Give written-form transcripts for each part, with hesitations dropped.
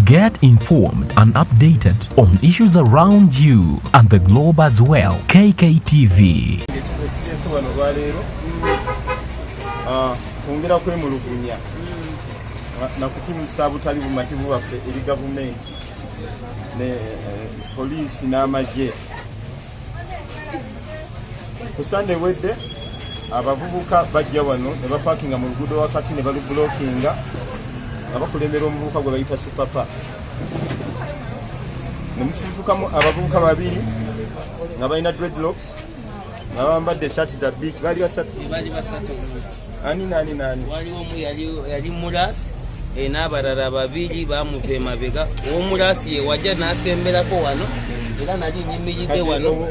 Get informed and updated on issues around you and the globe as well. KKTV. Kongera kwemulugunya na kutimusa butali bumativu waffe eri government ne police n'amagye. Ku Sunday wedde abavubuka bajja wano ne baparkinga mu luguudo wakati ne balublockinga abakulembera omuvubuka gwe bayita Sipapa. Ne mufutukamu abavubuka babiri nga balina dreadlocks nga bambadde saati za big bali basatu. Ani waliwo mu yali mulasi n'abalala babiri bamuva emabega. Omulasi ye wajja n'asemberako wano era nali nyimiridde wano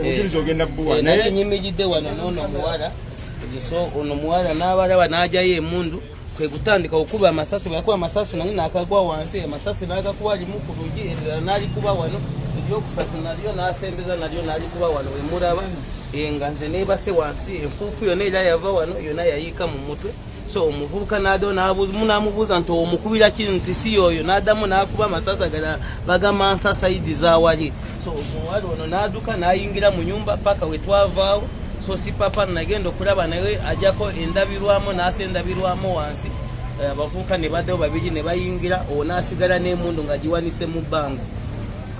nali nyimiridde wano n'ono muwala. So ono muwala n'abalaba n'ajayo emundu kwe kutandika okuba amasasi. Bwe yakuba amasasi nange n'akagwa wansi, amasasi n'agakuba limu ku lugi erala n'alikuba wano, eryokusatu nalyo n'asembeza nalyo n'alikuba wano. We mulaba nga nze neebase wansi, enfuufu yonna era yava wano yonna yayiika mu mutwe. So omuvubuka n'addamu n'amubuuza nti omukubira kiri nti si oyo, n'addamu n'akuba amasasi agala bagamba nsasayidi zaawali. So omuwala ono n'adduka n'ayingira mu nyumba paka we twavaawo. So Sipapa nagenda okulaba naye ajjako endabirwamu n'asendabirwamu wansi. Abavubuka ne baddewo babiri ne bayingira, n'asigala n'emundu nga giwanise mu bbanga.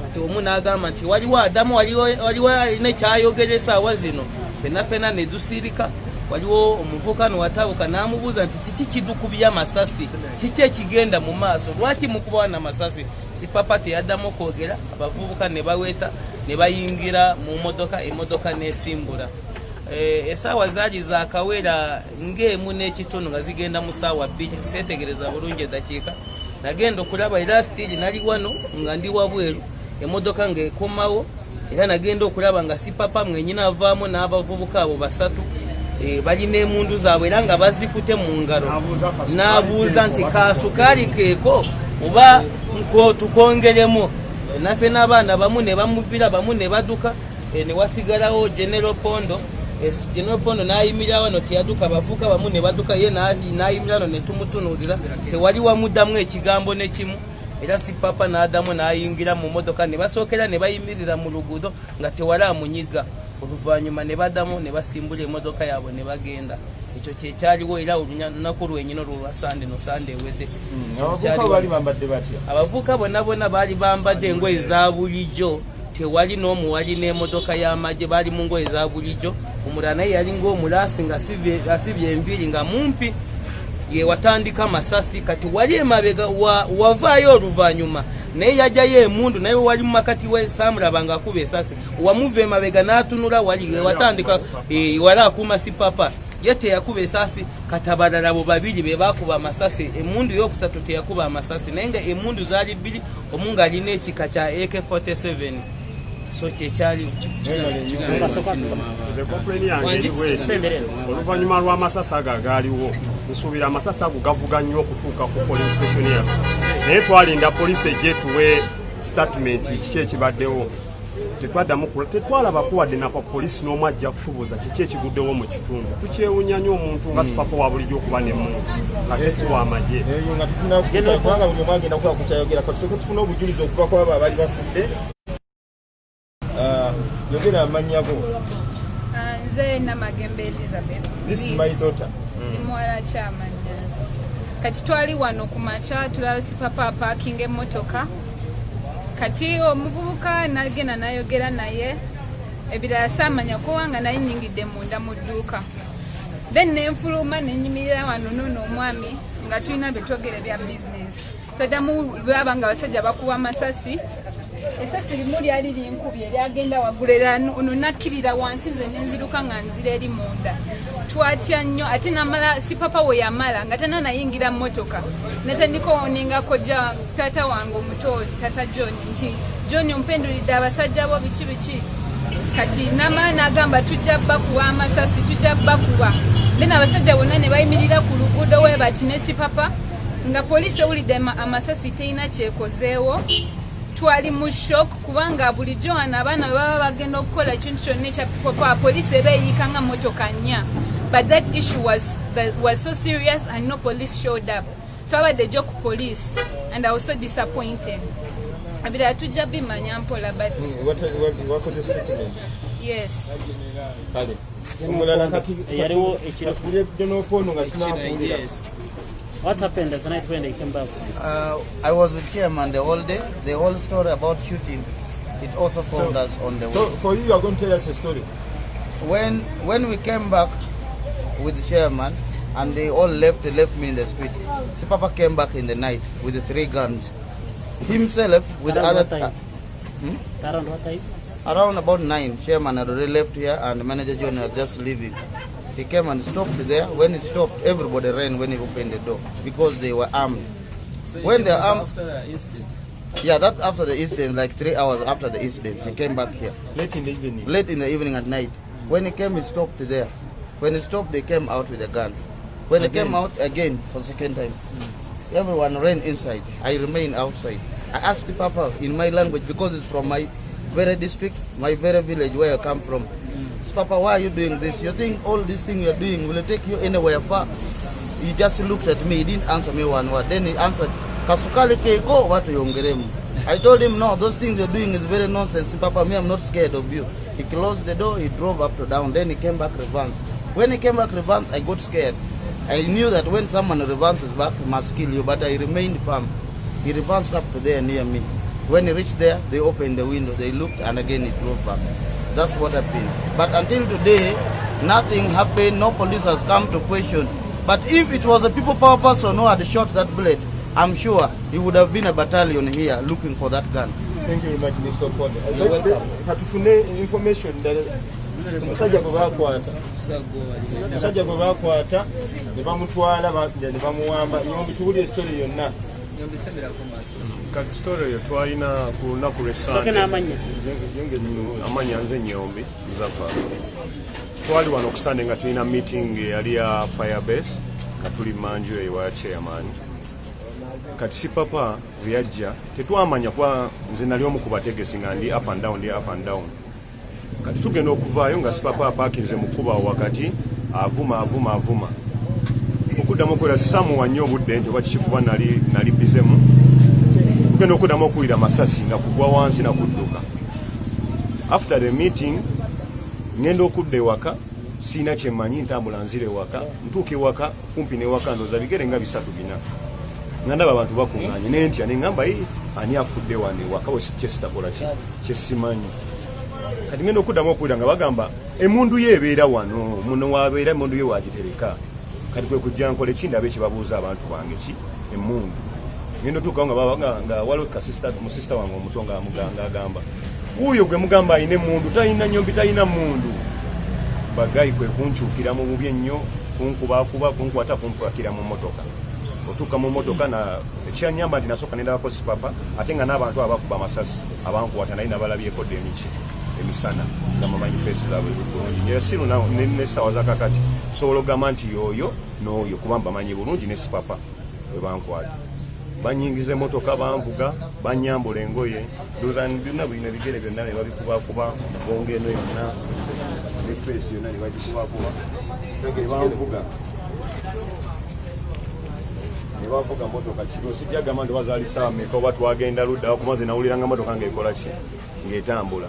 Kati omu n'agamba nti waliwo Adamu, waliwo alina ekyayogera essaawa zino, ffenna ne dusirika. Waliwo omuvubuka n'owatabuka n'amubuuza nti kiki kidukubya amasasi, kiki ekigenda mu maaso, lwaki mukuba wana amasasi? Sipapa teyaddamu kwogera. Abavubuka ne baweeta ne bayingira mu motoka, emmotoka n'esimbula. Essaawa zaali zaakawera ng'emu n'ekitundu nga zigenda mu ssaawa 2. Seetegereza bulungi eddakiika. Nagenda okulaba era sitiiri nali wano nga ndi wabweru, emmotoka ng'ekomawo, era nagenda okulaba nga Sipapa mwenyina avaamu n'abavubuka abo basatu. Balina emundu zaabwe era nga bazikute mu ngalo. N'abuuza nti kaasukaali keeko oba tukongeremu. Naffe n'abaana bamu ne bamuvira, bamu ne badduka. Ne wasigalawo General Pondo. General Pondo n'ayimirira wano teyaduka, abavubuka bamu ne badduka, ye n'ayimirira wano ne tumutunuulira. Tewali wamuddamu ekigambo ne kimu. Era Sipapa n'addamu n'ayingira mu motoka ne basookera ne bayimirira mu luguudo nga tewali amunyiga. Oluvannyuma ne baddamu ne basimbula emmotoka yaabwe ne bagenda. Ekyo kyekyaliwo era olunaku lwenyino lwa Sande no Sande ewedde. Abavubuka bonna baali bambadde engoye za bulijjo. Tewali n'omu wali n'emmotoka y'amagye, baali mu ngoye za bulijjo. Omulala naye yali ng'omulaasi nga asibye enviiri nga mumpi, ye watandika amasasi. Kati wali emabega wavaayo oluvannyuma naye yajjayo emundu, naye wali mu makati we saamulaba ng'akuba esasi. Wamuva emabega n'atunula wali watandika wali akuuma Sipapa, ye teyakuba esasi. Kati abalala bo babiri be baakuba amasasi. Emundu y'okusatu teyakuba amasasi naye nga emundu zaali bbiri, omu ng'alina ekika kya AK-47. So kyekyali oluvannyuma lw'amasasi ago agaaliwo, nsuubira amasasi ago gavuga nnyo okutuuka ku police station yaffe, naye twalinda poliisi ejje tuwe statement kiki ekibaddewo. Tetwalaba kuwadde nakwa poliisi n'omu ajja kutubuuza kiki ekiguddewo mu kitundu. Tukyewunya nnyo omuntu nga Sipapa wa bulijjo okuba n'emmundu ate si w'amagye. Kubanga buli omu agenda kuba kukyayogera, katusooke tufune obujulizi okuva ku abo abaali bafudde. Yogera amannya go. Nze Namagembe Elizabeth. This is my daughter. Ni muwala chairman. Kati twali wano ku makya tulaba Sipapa parking emmotoka. Kati omuvubuka nagenda nayogera naye ebirala saamanya kubanga naye nnyingidde munda mu dduuka. Then nenfuluma nenyimirira wano n'ono omwami nga tulina bye twogera bya business. Tweddamu lwaba nga abasajja bakuba amasasi. Esasi limu lyali linkubye lyagenda waggulu era ono nakkirira wansi, nze nenziruka nga nzira eri munda. Twatya nnyo ate namala Sipapa we yamala nga tana nayingira mmotoka. Natandika oningako taata wange omuto, Tata John, nti John ompendulidde abasajja bo biki. Kati namala n'agamba tujja bakuba amasasi, tujja bakuba. Then abasajja bonna ne bayimirira ku luguudo we bati ne Sipapa nga poliisi ewulidde amasasi terina kyekozeewo. Twali mu shock kubanga bulijjo abaana baba bagenda okukola ekintu kyonna ekya poliisi eba eyiikanga mmotoka nnya. But that issue was so serious and no police showed up. Twabadde jo ku police and I was so disappointed. ebirala tujja bimanya mpola but what could the statement? Yes. Kale. Omulala kati yaliwo ekiro n'okono nga tunakuwulira. What happened the night when they came back? I was with chairman the whole day. The whole story about shooting, it also found us on the way. So for you are going to tell us a story. When we came back with the chairman and they all left me in the street. Si Papa came back in the night with the 3 guns. Himself with Around other what time? Around what time? Around about 9, chairman had already left here and the manager John was just leaving. He came and stopped there. When he stopped, everybody ran when he opened the door because they were armed. So when they are armed, after the incident. yeah, that after the incident, like 3 hours after the incident, he came back here. Late in the evening. Late in the evening at night. When he came, he stopped there. When he stopped, they came out with a gun. When they came out again for the second time, everyone ran inside. I remained outside. I asked Papa in my language because it's from my very district, my very village where I come from. Papa, why are you doing this? You think all this thing you're doing will take you anywhere far? He just looked at me. He didn't answer me one word. Then he answered, Kasukali keiko watu yongeremu. I told him, no, those things you're doing is very nonsense. Papa, me, I'm not scared of you. He closed the door. He drove up to down. Then he came back reverse. When he came back reverse, I got scared. I knew that when someone reverses back, he must kill you. But I remained firm. He reversed up to there near me. When he reached there, they opened the window. They looked, and again he drove back. That's what happened. But until today, nothing happened. No police has come to question. But if it was a people power person who had shot that bullet, I'm sure he would have been a battalion here looking for that gun. Thank you very much, Mr. Pond. Katufune information omusajja gwe bakwata ne bamutwala ne bamuwamba nyombi tuwulire story yonna. Kati story yo twalina ku lunaku lw'Essande amanya nze Nyombi Muzafa. Twali wano ku Sande nga tulina meeting yali ya Firebase nga tuli manju ewa chairman. Kati si Papa bwe yajja tetwamanya kwa nze nali omu ku bategesi nga ndi up and down. Kati tugenda okuvaayo nga si Papa apaakinze mu kkuba wakati avuma. Okuddamu okwera sisamuwa nnyo obudde nti oba kikikuba nali bizemu. Tugenda okuddamu okuwulira masasi nga kugwa wansi na kudduka. After the meeting ngenda okudda ewaka siina kyemmanyi ntambula nzira ewaka ntuuka ewaka kumpi n'ewaka ndooza bigere nga 3-4 nga ndaba abantu bakuŋŋaanye ne ntya ne ŋŋamba ani afudde wano ewaka we kyesitakola kye simanyi. Kati ngenda okuddamu okuwulira nga bagamba emmundu ye ebeera wano muno wabeera emmundu ye wagitereka. Kati kwe kujja nkola ekindabe ekibabuuza abantu bange ki emmundu. Ngendo tukawo nga waliwo musista wange omuto nga muganga agamba wuuyo gwe mugamba ayina emmundu talina Nyombi talina mmundu. Bagayi kwe kunkyukira mu bubi ennyo kunkubakuba kunkwata kumpakira mu mmotoka. Otuuka mu mmotoka na ekyanyamba nti nasooka nendabako si Papa ate nga n'abantu abakuba amasasi abankwata naye nabalabyeko demiki emisana nga mamanyi feesi zaabwe bulungi. Era siru n'essawa zakakati sobola okugamba nti oyo n'oyo kuba bamanyi bulungi ne si Papa bwe bankwata. Banyingiza emmotoka banvuga banyambula engoye byonna bino ebigere byonna ne babikubakuba bonga eno yonna ne feesi yonna ne bagikubakuba banvuga ne bavuga mmotoka kiro sijja gamba nti bazaalisa ameka oba twagenda ludda kumaze nawuliranga mmotoka ng'ekola ki ng'etambula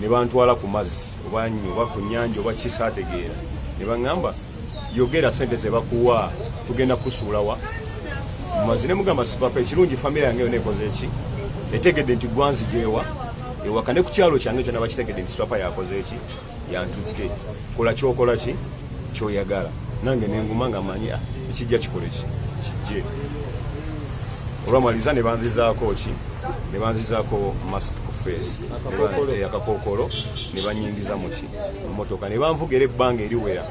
ne bantwala ku mazzi oba nnyo oba ku nnyanja oba kisaategeera ne baŋŋamba yogera ssente ze bakuwa tugenda kusuulawa. Mazine mugamba si Papa ekirungi famire yange yonna ekoze eki etegedde nti gwanzijeewa ewaka ne ku kyalo kyange kyonna bakitegedde nti Papa yakoze eki yantudde kola kyokola ki kyoyagala nange nenguma nga manyi ekijja kikole ki kijje. Olwamaliza ne banzizaako ki ne banzizaako mask ku face akakookolo ne banyingiza mu ki mmotoka ne banvugera ebbanga eriwera.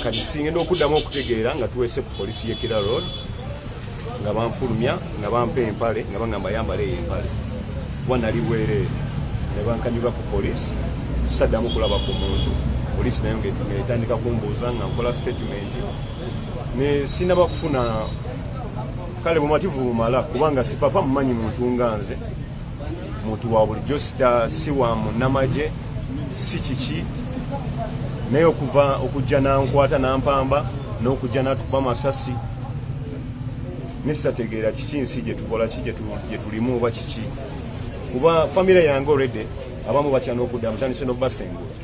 Kati singenda okuddamu okutegeera nga tuweese ku polisi y'Ekira Road nga banfulumya nga bampa empale nga baŋŋamba yambala eyo empale wanali bwereere ne bankanyuka ku polisi saddamu kulaba ku muntu. Polisi nayo ng'etandika kumbuuza nga nkola statement ne sinaba kufuna kale bumativu bumala kubanga si Papa mumanyi muntu nga nze muntu wa bulijjo si wa munnamagye si kiki naye okujja nankwata nampamba n'okujja natukuba masasi nesitategeera kiki nsi gye tukola ki gye tulimu oba kiki kuba famire yange already abamu batya n'okudda batandise n'obasengula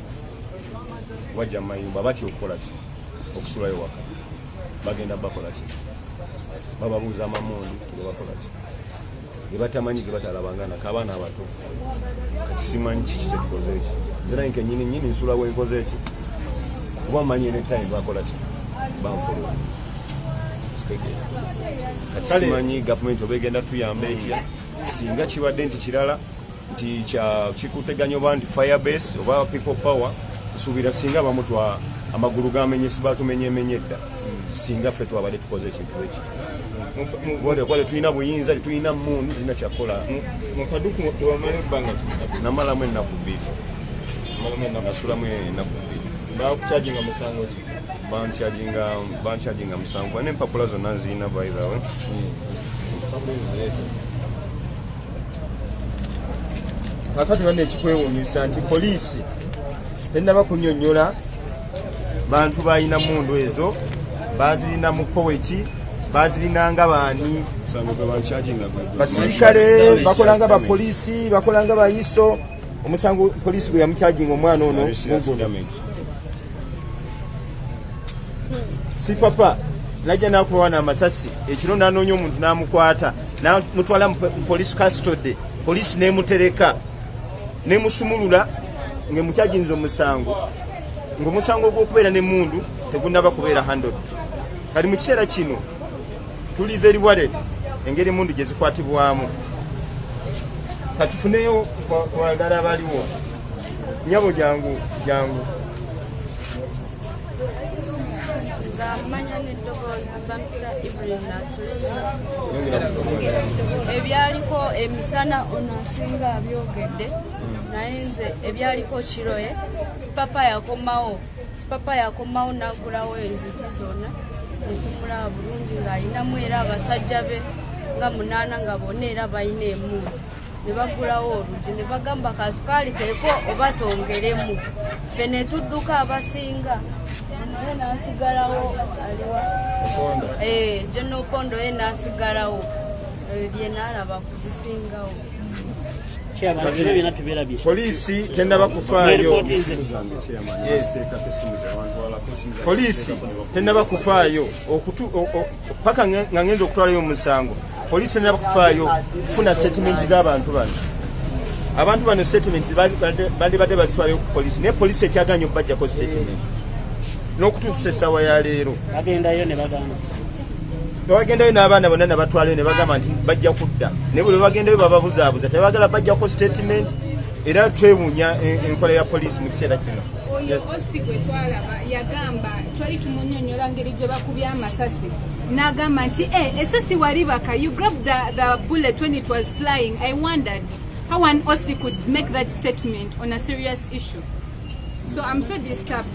bajja mu mayumba batya okukola ki okusulayo waka bagenda bakola ki bababuuza amamundu gebakola ki gebatamanyi gebatalabanga nakabaana abato kati simanyi kiki kyetukoze eki nze naye nkenyini nsula bwenkoze eki kuba manyi anytime bakola ki banfolola kati simanyi gavumenti oba egenda tuyamba etya singa kibadde nti kirala nti kikuteganya oba nti firebase oba people power nsuubira singa abamu amagulu gamenyesi batumenyemenye dda singa ffe twabadde tukoze ekintu eki kwale tulina buyinza tulina mundu tulina kyakola mukaduku wamala ebbanga namalamu ennaku bbiri nasulamu ennaku bbiri bakucyaginga musango ki bankyaginga musango n'empapula zonna nzirina by the way kakati banne ekikwewuunyisa nti poliisi tennaba kunnyonnyola bantu balina mundu ezo bazirina mu koweki bazirinanga baani basirikale bakolanga bapoliisi bakolanga bayiso omusango poliisi gwe yamukyajinga omwana ono si papa najja nakubawana amasasi ekiro nanoonya omuntu namukwata namutwala mu police custody poliisi nemutereka nemusumulula ngemukyajinza omusango ngaomusango ogwokubeera nemundu tegunaba kubeera handled kali mu kiseera kino tuli very worried engeri mundu gye zikwatibwamu katufuneyo kwagala abaliwo nyabo jangu zamanya n'eddoboozi bampita Ibrahim Natuleza ebyaliko emisana ono asinga abyogedde naye nze ebyaliko kiroye sipapa yakomawo n'agulawo enzigi zonna netumulaba bulungi ng'alinamu era abasajja be nga 8 nga bonna era balina emundu ne bagulawo olugi ne bagamba kazukaali keeko oba tongeremu ffe ne tudduka abasinga ye n'asigalawo aliwa General Pondo ye n'asigalawo bye n'alaba ku bisingawo poliisi tennaba kufaayo poliisi tennaba kufaayo paka nga ngenza okutwalayo omusango poliisi tennaba kufaayo kufuna statement z'abantu bano abantu bano statement bandibadde bazitwalayo ku poliisi naye poliisi ekyaganya okubajjako statement n'okutuusa essaawa ya leero bagendayo n'abaana bonna ne batwalayo ne bagamba nti bajja kudda naye buli bagendayo bababuzaabuza tebagala bajjako statement era twewuunya enkola ya poliisi mu kiseera kino oyo osi gwe twalaba yagamba twali tumunyonyola ngeri gye bakubya amasasi n'agamba nti esasi walibaka you grabbed the bullet when it was flying. I wondered how an OC could make that statement on a serious issue. So I'm so disturbed.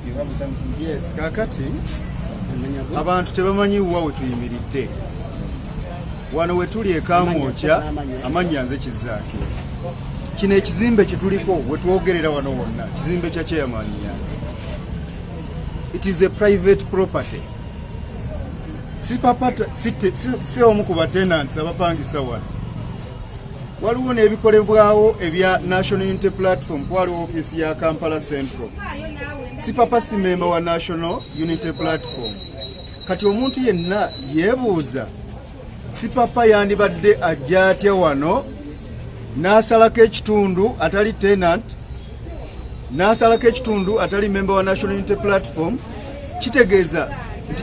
You have something? Yes, kakati abantu tebamanyi wa wetuyimiridde wano wetuli ekamwokya amanya nze kizaake kino ekizimbe kituliko wetwogerera wano wonna kizimbe kya chairman Nyanzi. It is a private property. Si papata si omu ku batenants abapangisa wano waliwo n'ebikolebwawo ebya National Unity Platform kwaliwo office ya Kampala Central. Si papa si member wa National Unity Platform. Kati omuntu yenna yebuuza si papa yandibadde ajja atya wano n'asalako ekitundu atali tenant n'asalako ekitundu atali member wa National Unity Platform kitegeeza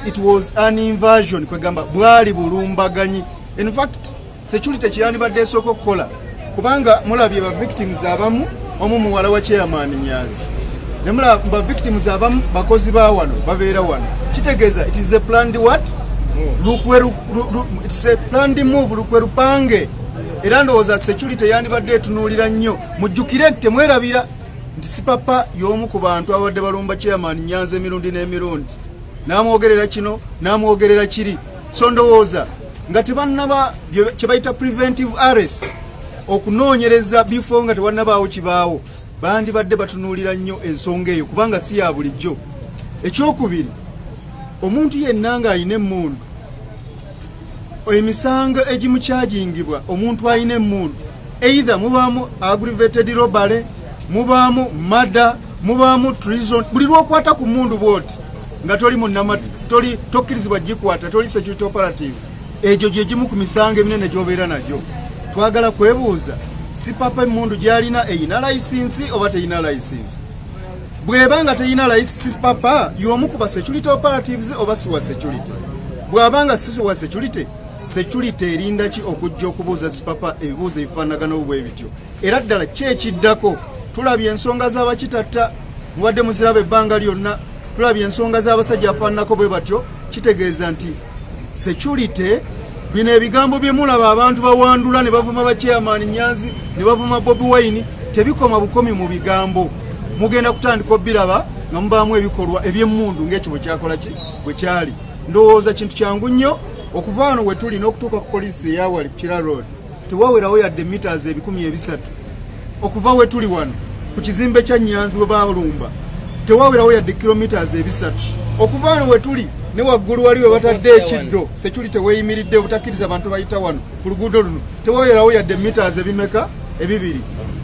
it was an invasion kwegamba bwali bulumbaganyi. In fact security kyandibadde esooka okukola kubanga mulabye ba victims abamu omu muwala wa chairman Nyanzi nemula ba victims abamu bakozi ba wano babeera wano kitegeeza it is a planned what it's a planned move lukwerupange era ndowooza security yandibadde etunuulira nnyo mujjukire temwerabira nti si papa y'omu ku bantu abadde balumba chairman Nyanzi emirundi n'emirundi n'amwogerera kino n'amwogerera kiri so ndowooza nga tebannaba kye bayita preventive arrest okunoonyereza before nga tewannabaawo kibaawo bandibadde batunuulira nnyo ensonga eyo kubanga si ya bulijjo. Ekyokubiri omuntu yenna ng'ayina emmundu emisango egimukyagingibwa omuntu ayina emmundu either mubaamu aggravated robbery, mubaamu murder, mubaamu treason. Buli lwokwata ku mundu bwoti nga toli tokkirizibwa gikwata, toli security operative, egyo gye gimu ku misango eminene gy'obeera nagyo. Twagala kwebuuza si papa emmundu gy'alina eyina license oba teyina license. Bw'ebanga teyina license papa y'omu ku ba security operatives oba si wa security. Bw'abanga si wa security, security erinda ki okujja okubuuza si papa ebibuuzo ebifaanagana bwe bityo. Era ddala kyekiddako tulabye ensonga z'abakitatta mubadde muziraba ebbanga lyonna, tulabye ensonga z'abasajja afaananako bwe batyo. Kitegeeza nti security, bino ebigambo bye mulaba abantu bawandula ne bavuma ba chairman Nyanzi ne bavuma Bobi Wine tebikoma bukomi mu bigambo. Mugenda kutandika obiraba nga mubaamu ebikolwa eby'emmundu ng'ekyo bwe kyakola ki bwe kyali. Ndowooza kintu kyangu nnyo okuva wano we tuli n'okutuuka ku poliisi eyawali Kira Road tewawerawo yadde meters 300. Okuva we tuli wano ku kizimbe kya Nyanzi we baalumba tewawerawo yadde kilometers 300. Okuva wano we tuli ne waggulu wali we batadde ekiddo security weeyimiridde obutakkiriza abantu bayita wano ku luguudo luno tewawerawo yadde meters ebimeka ebibiri.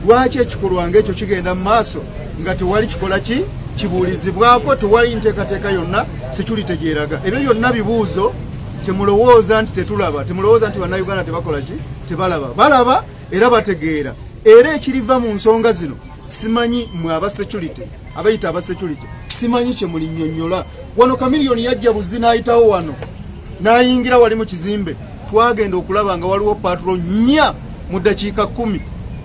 Lwaki ekikolwa ng'ekyo kigenda mu maaso nga tewali kikola ki kibuulizibwako, tewali nteekateeka yonna security gyeraga? Ebyo byonna bibuuzo. Temulowooza nti tetulaba, temulowooza nti bannayuganda tebakola ki tebalaba. Balaba era bategeera. Era ekiriva mu nsonga zino simanyi mwe aba security abayita aba security simanyi kye muli nnyonnyola. Wano Kamiliyoni yajja buzi n'ayitawo wano n'ayingira wali mu kizimbe, twagenda okulaba nga waliwo patrol nnya mu ddakiika 10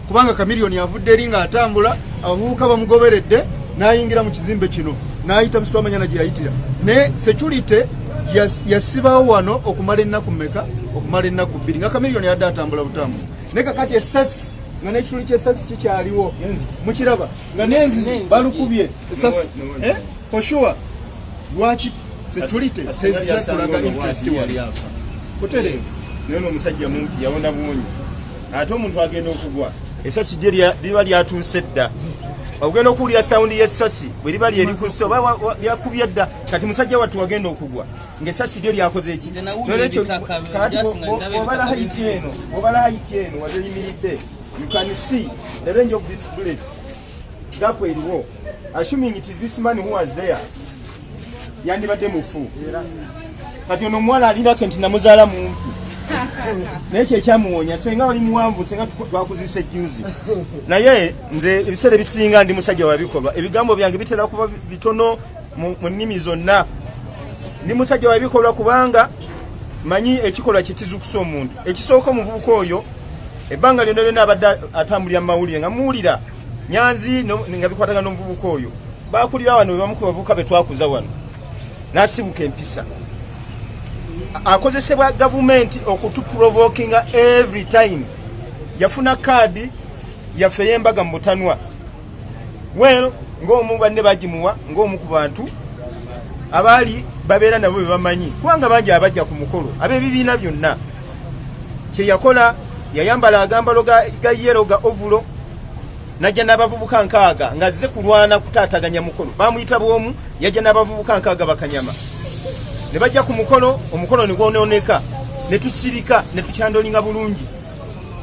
kubanga Kamiliyoni avudde eri nga atambula, abavubuka bamugoberedde n'ayingira mu kizimbe kino n'ayita musitwa amanyana gye yayitira. Ne security yasibawo wano okumala ennaku mmeka? Okumala ennaku 2 nga Kamiliyoni yadde atambula butambuzi. Ne kakati essasi nga n'ekituli ky'essasi kikyaliwo mukiraba nga n'enzizi balukubye essasi for sure. Lwaki security tezza kulaga interest wali kutereeza naye n'omusajja mumpi yawona bungi ate omuntu agenda okugwa essasi liba lyatuuse dda. Ogenda okuwulira sawundi y'essasi bwe liba lyerikusse oba lyakubye dda, kati musajja wattu wagenda okugwa ng'essasi lyo lyakoze eki. Obala hayiti eno wazeyimiridde, you can see the range of this bullet. Gapo eriwo. Assuming it is this man who was there, yandibadde mufu. Kati ono omuwala alinako nti namuzaala mumpi naye kyekyamuwonya senga wali muwanvu senga twakuzisa juzi. Naye nze ebiseera ebisinga ndi musajja wabikolwa, ebigambo byange bitera kuba bitono mu nnimi zonna. Ndi musajja wabikolwa kubanga manyi ekikolwa kitizukusa omuntu. Ekisooka omuvubuka oyo ebbanga lyonna lyonna abadde atambulira mu mawulire nga muwulira Nyanzi nga bikwatagana n'omuvubuka oyo baakulira wano bamu ku bavubuka be twakuza wano n'asibuka empisa. Akozesebwa gavumenti okutuprovokinga every time. Yafuna kaadi yaffe y'embaga mu butanwa. Well, ng'omu banne bagimuwa ng'omu ku bantu abaali babeera nabo be bamanyi kubanga bangi abajja ku mukolo ab'ebibiina byonna. Kye yakola yayambala agambalo ga yero ga ovulo najja n'abavubuka 6 ng'azze kulwana kutaataganya mukolo. Bamuyita bw'omu yajja n'abavubuka 6 bakanyama. Ne bajja ku mukolo, omukolo ne gwonooneka, ne tusirika, ne tukyandolinga bulungi.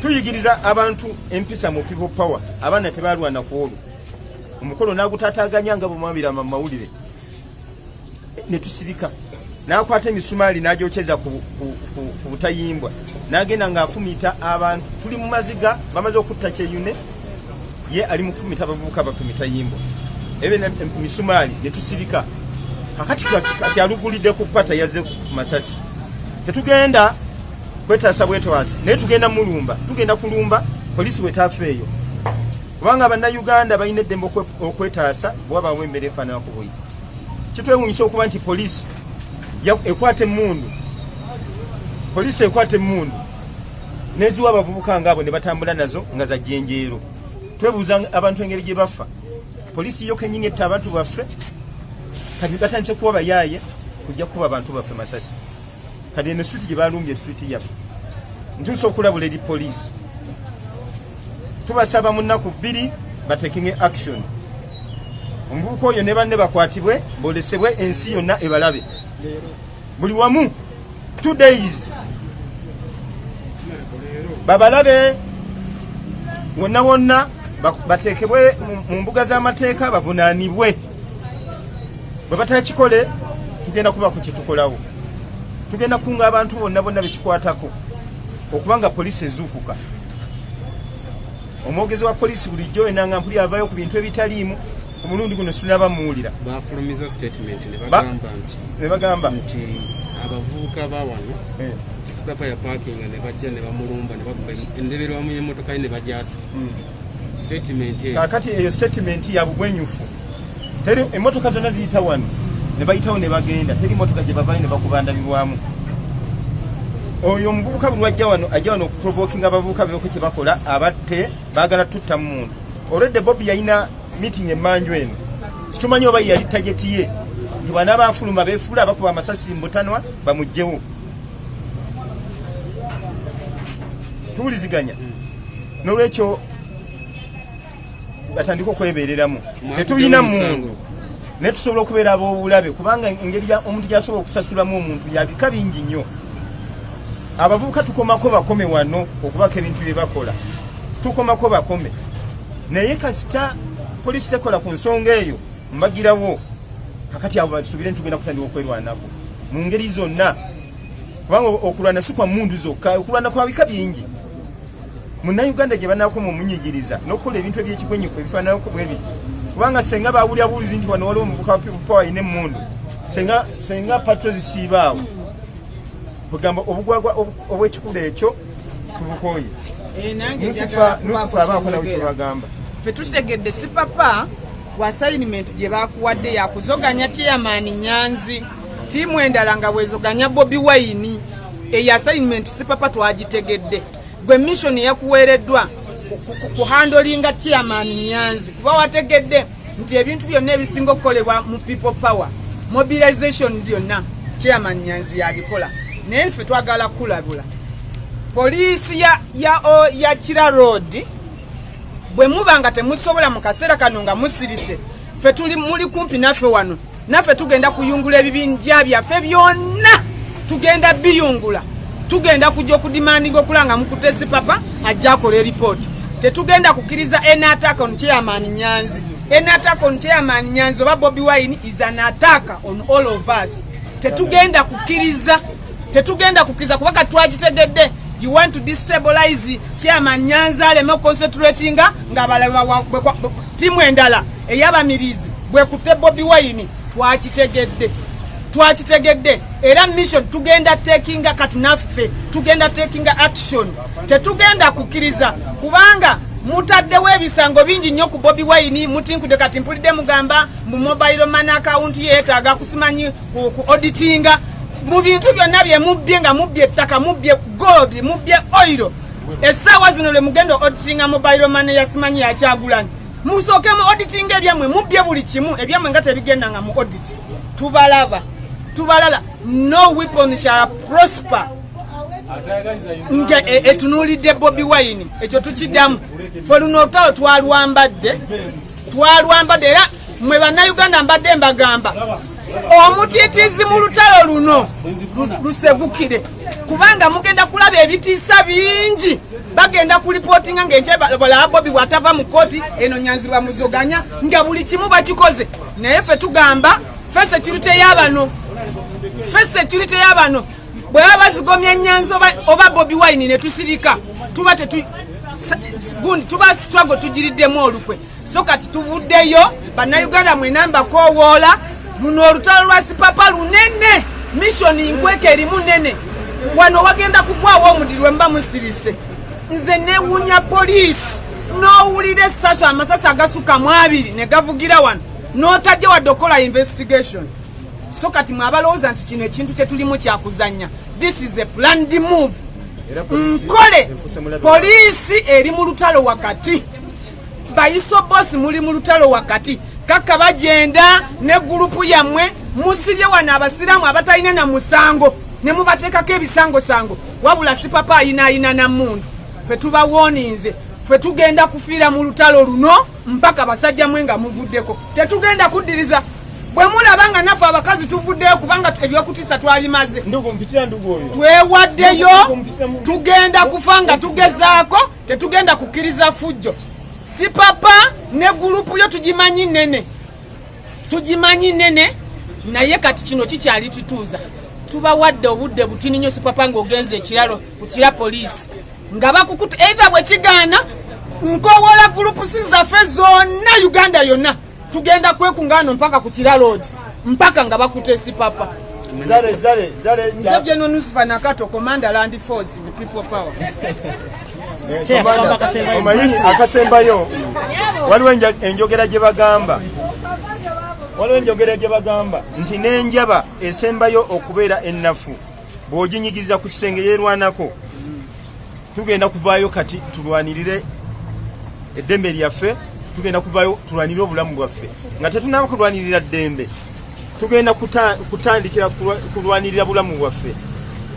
Tuyigiriza abantu empisa mu people power. Abaana tebalwana ku olwo. Omukolo n'agutaataaganya nga bw'omwabira mu mawulire. Ne tusirika. N'akwata emisumaali n'agyokyeza ku butayimbwa. N'agenda ng'afumita abantu. Tuli mu maziga, bamaze okutta kyeyune, ye ali mu kufumita abavubuka bafumita yimbwa. Ebe emisumaali ne tusirika. Kati alugulidde ku pata yazze ku masasi. Tetugenda kwetaasa bwetwasi naye tugenda mulumba, tugenda kulumba poliisi bwetafeeyo kubanga bannayuganda balina eddembe okwetaasa bwaba wembere efaanana ku bwe. Kitwewuunyisa okuba nti poliisi ekwata emmundu, poliisi ekwata emmundu neziwa abavubuka ngaabo ne batambula nazo nga za jjenjeero. Twebuuza abantu engeri gye bafa. Poliisi yo kennyini etta abantu baffe kati batandise kuba bayaaye kujja kuba abantu baffe masasi. Kati eno street gye balumbye street yaffe ntuusa okulabula eri poliisi. Tubasaba mu nnaku 2 batekinge action. Omuvubuka oyo ne banne bakwatibwe boolesebwe ensi yonna ebalabe. Buli wamu 2 days babalabe wonna bateekebwe mu mbuga z'amateeka bavunaanibwe. Bwe batakikole tugenda kubaako kye tukolawo. Tugenda kunga abantu bonna bekikwatako okubanga poliisi ezuukuka. Omwogezi wa poliisi bulijjo enanga mpuli avaayo ku bintu ebitaliimu omulundi guno sinaba muwulira. Bafulumiza statement ne bagamba nti abavubuka bawano sipapa ya parking ne bajja ne bamulumba ne bakuba endeberwamu y'emmotoka ye ne bajasa. Statement kakati eyo statement ya bugwenyufu. Teri emmotoka zonna ziyita wano ne bayitawo ne bagenda. Teri mmotoka gye bavayo ne bakubandabibwamu. Oyo omuvubuka buli ajja wano okuprovokinga abavubuka beko kye bakola abatte baagala tutta mu muntu. Olwedde Bobi yalina meeting emmanju eno. Situmanyi oba yali tageti ye. Nti bwana bafuluma beefula bakuba amasasi mbutanwa bamugjewo. Tuwuliziganya. N'olwekyo batandika okwebeereramu. Tetulina mungu. Ne tusobola okubeera ab'obulabe kubanga engeri omuntu gy'asobola okusasulamu omuntu yabika bingi nnyo. Abavubuka tukomako bakome wano okubaka ebintu bye bakola. Tukomako bakome. Naye kasita poliisi tekola ku nsonga eyo mbagirawo. Kakati abo basubire ntugenda kutandika okwerwanako. Mu ngeri zonna. Kubanga okulwana si kwa mundu zokka, okulwana kwa bika bingi. Munnayuganda gye banaakoma omunyigiriza n'okukola ebintu eby'ekigwenyifu ebifaananako bwe biti. Kubanga senga baawulira buulizi nti wano waliwo omuvubuka wa People Power ayina emmundu. Senga patro zisiibaawo. Kugamba obugwagwa obw'ekikula ekyo tubukooye. Nusifa abaako nawe kyebagamba. Ffe tukitegedde si papa wa assignment gye baakuwadde yakuzoganya chairman Nyanzi. Tiimu endala nga bwezoganya Bobi Wine. Eyo assignment si papa twagitegedde. Gwe mission yakuweereddwa ku handlinga chairman Nyanzi. Kuba wategedde nti ebintu byonna ebisinga okukolebwa mu People Power. Mobilization byonna chairman Nyanzi yabikola. Naye ffe twagala kulabula. Poliisi ya Kira Road bwe muba nga temusobola mu kaseera kano nga musirise ffe tuli muli kumpi naffe wano. Naffe tugenda kuyungula ebibinja byaffe byonna. Tugenda biyungula. Tugenda kujja okudimandinga okulanga mukutesi papa ajja akola report. Tetugenda kukkiriza an attack on chairman Nyanzi. An attack on chairman Nyanzi oba Bobi Wine is an attack on all of us. Tetugenda kukkiriza kubanga twagitegedde. You want to destabilize chairman Nyanzi aleme concentrating nga balaba timu endala eyabamirizi bwe kutte Bobi Wine twakitegedde era mission tugenda taking katunaffe tugenda taking action. Tetugenda kukkiriza kubanga mutaddewo ebisango bingi nnyo ku Bobi Wine. Mutinkudde kati mpulidde mugamba mu mobile money account yeetaaga kusimanyi ku auditinga mu bintu byonna bye mubbye nga mubbye ettaka mubbye gold mubbye oil. Essaawa zino le mugenda auditinga mobile money yasimanyi yakyagulani. Musooke mu auditing ebyamwe mubbye buli kimu ebyamwe nga tebigenda nga mu audit. Tubalala no weapon shall prosper. Nga etunuulidde Bobi Wine ekyo tukiddamu. Ffe luno olutalo twalwambadde era mwe bannayuganda mbadde mbagamba omutiitiizi mu lutalo luno lusegukire kubanga mugenda kulaba ebitiisa bingi. Bagenda kulipootinga ng'enkyebala Bobi bw'atava mu kooti eno Nyanzi bamuzoganya nga buli kimu bakikoze. Naye ffe tugamba ffe security y'abano bwe baba bazigomya Nyanzi oba Bobi Wine ne tusirika tuba struggle tugiriddemu olukwe. So kati tuvuddeyo bannayuganda mwenamba koowoola luno olutalo lwa sipapa lunene. Mission nkweke erimu nene wano wagenda kugwawo omudiri we mba musirise. Nze newunya poliisi n'owulira essaaso amasasi agasuka mu 2 ne gavugira wano n'otajja wadde okola investigation. So kati mwabalowooza nti kino ekintu kye tulimu kyakuzanya. This is a planned move. Nkole poliisi eri mu lutalo wakati. Bayiso boss muli mu lutalo wakati. Kaka bagenda ne gurupu yammwe musibye wano abasiraamu abatalina na musango ne mubateekako ebisangosango wabula si papa ayina na mundu. Ffe tubawoninze ffe tugenda kufiira mu lutalo luno mpaka basajja mwe nga muvuddeko. Tetugenda kuddiriza bwe mulabanga naffe abakazi tuvuddeyo kubanga ebyokutiisa twabimaze oyo twewaddeyo tugenda kufa nga tugezaako tetugenda kukkiriza fujjo si papa ne gurupu yo tugimanyi nene naye kati kino kikyali kituuza tubawadde obudde butini nnyo si papa ng'ogenza ekiralo kukira poliisi nga bakukuta either bwe kigaana nkowola gurupu si zaffe zonna uganda yonna tugenda kwekungano mpaka ku kiralo mpaka nga bakuta si papa nze General Nusifa Nakato Commander Land Force the people power omanyi akasembayo waliwo enjogera gye bagamba nti n'enjaba esembayo okubeera ennafu bw'oginyigiza ku kisenge yeerwanako tugenda kuvaayo kati tulwanirire eddembe lyaffe tugenda kuvaayo tulwanirire obulamu bwaffe nga tetunaba kulwanirira ddembe tugenda kutandikira kulwanirira bulamu bwaffe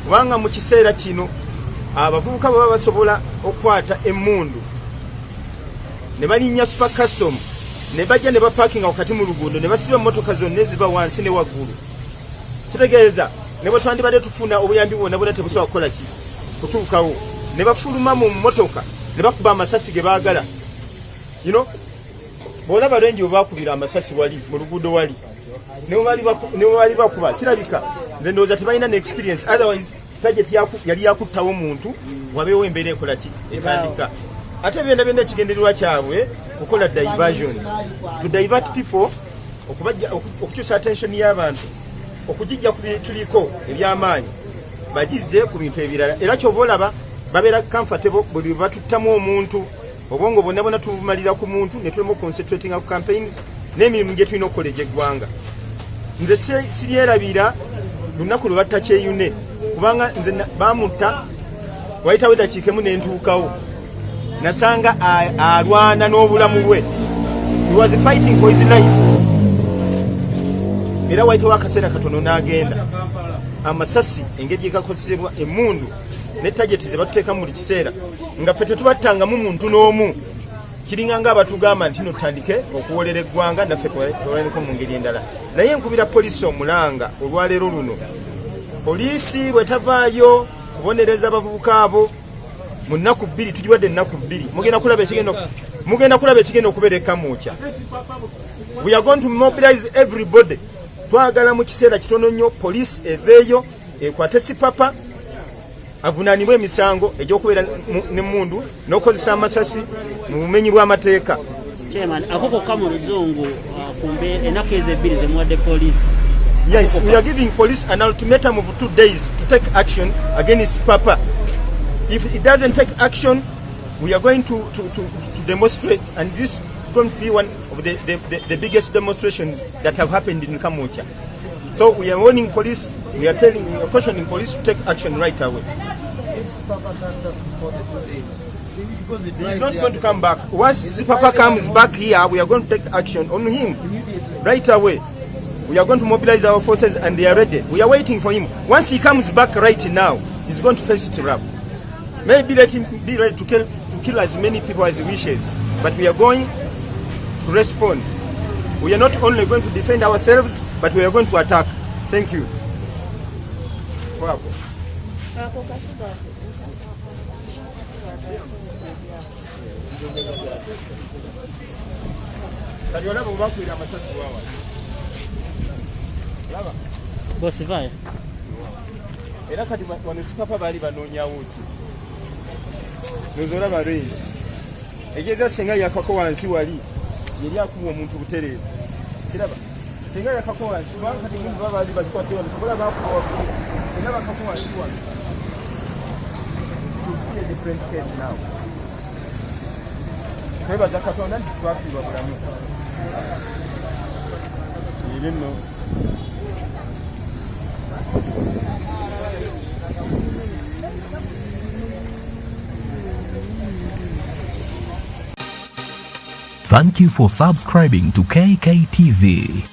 kubanga mu kiseera kino abavubuka baba basobola okukwata emmundu ne balinnya super custom ne bajja ne baparkinga wakati mu luguudo ne basiba emmotoka zonna eziba wansi ne waggulu kitegeeza ne bwe twandibadde tufuna obuyambi bwonna bwonna tebusobola kukola ki kutuukawo ne bafuluma mu mmotoka ne bakuba amasasi ge baagala bwolaba lwengi bwe bakubira amasasi wali mu luguudo wali ne bwe bakuba kirabika nze ndowooza tebalina ne experience otherwise target yali yakuttawo muntu wabeewo embeera ekola ki etandika ate byonna ekigendererwa kyabwe kukola diversion to divert people okukyusa attention y'abantu okugijja ku tuliko ebyamaanyi bagize ku bintu ebirala era kyova olaba babeera comfortable buli batuttamu omuntu obwongo bonna tubumalira ku muntu ne tulema concentrating ku campaigns n'emirimu gye tulina okukola egy'eggwanga nze siryerabira lunaku lwe battakyeyune kubanga nze bamutta wayitawo eddakiikemu nentuukawo nasanga alwana n'obulamu bwe he was fighting for his life era wayitawo akaseera katono n'agenda amasasi engeri gyekakozesebwa emmundu ne tageti ze batuteeka mu buli kiseera nga ffe tetubattangamu muntu n'omu kiringa nga abatugamba nti no tutandike okuwolera eggwanga naffe twaleko mu ngeri endala naye nkubira poliisi omulanga olwaleero luno poliisi bwe tavaayo kubonereza abavubuka abo mu nnaku bbiri tugiwadde ennaku bbiri mugenda kulaba ekigenda okubeera ekamuukya we are going to mobilize everybody twagala mu kiseera kitono nnyo poliisi eveeyo ekwate sipapa avunaanibwa emisango egy'okubeera n'emmundu n'okukozesa amasasi mu bumenyi bw'amateeka. Chairman, akoko kama luzungu kumbe ennaku ezo ebbiri ze muwadde poliisi. Yes, we are giving police an ultimatum of 2 days to take action against Papa. If it doesn't take action, we are going to demonstrate, and this is going to be one of the biggest demonstrations that have happened in Kamucha. So we are warning police, we are cautioning police to take action right away. He is not going to come back. Once Papa comes back here, we are going to take action on him right away. We are going to mobilize our forces and they are ready. We are waiting for him. Once he comes back right now, he's going to face it rough. Maybe let him be ready to kill as many people as he wishes. But we are going to respond. We are not only going to defend ourselves, but we are going to attack. Thank you. Wow. Bosi vaya. Era kati wano sipapa bali banonyawo ki. Nozora bari. Egeza senga yakako wansi wali. Yeri akuwa omuntu butereevu. Kiraba. Senga yakako wansi wali kati mundu baba bali bakwate wano kola bakuwa. Senga bakako wansi wali. It's a different case now. Kweba zakatonda ndiswafi babulamu. Yino. Thank you for subscribing to KKTV.